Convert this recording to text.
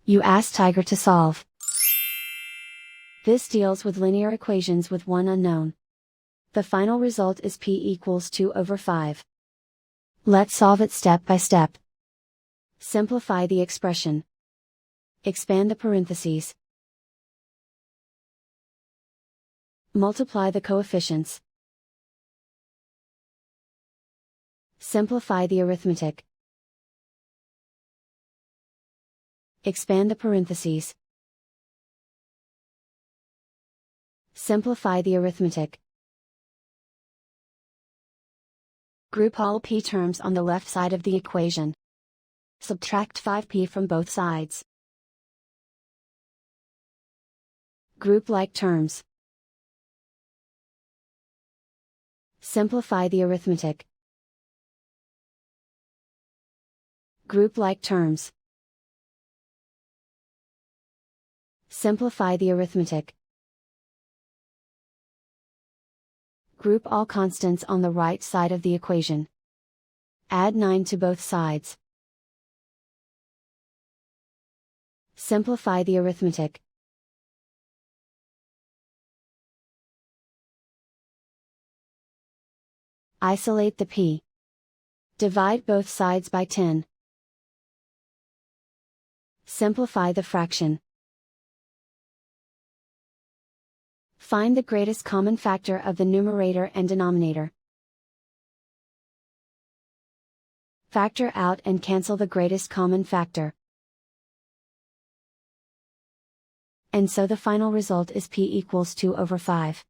You ask Tiger to solve. This deals with linear equations with one unknown. The final result is p equals 2 over 5. Let's solve it step by step. Simplify the expression. Expand the parentheses. Multiply the coefficients. Simplify the arithmetic. Expand the parentheses. Simplify the arithmetic. Group all p terms on the left side of the equation. Subtract 5p from both sides. Group like terms. Simplify the arithmetic. Group like terms. Simplify the arithmetic. Group all constants on the right side of the equation. Add 9 to both sides. Simplify the arithmetic. Isolate the p. Divide both sides by 10. Simplify the fraction. Find the greatest common factor of the numerator and denominator. Factor out and cancel the greatest common factor. And so the final result is p equals 2 over 5.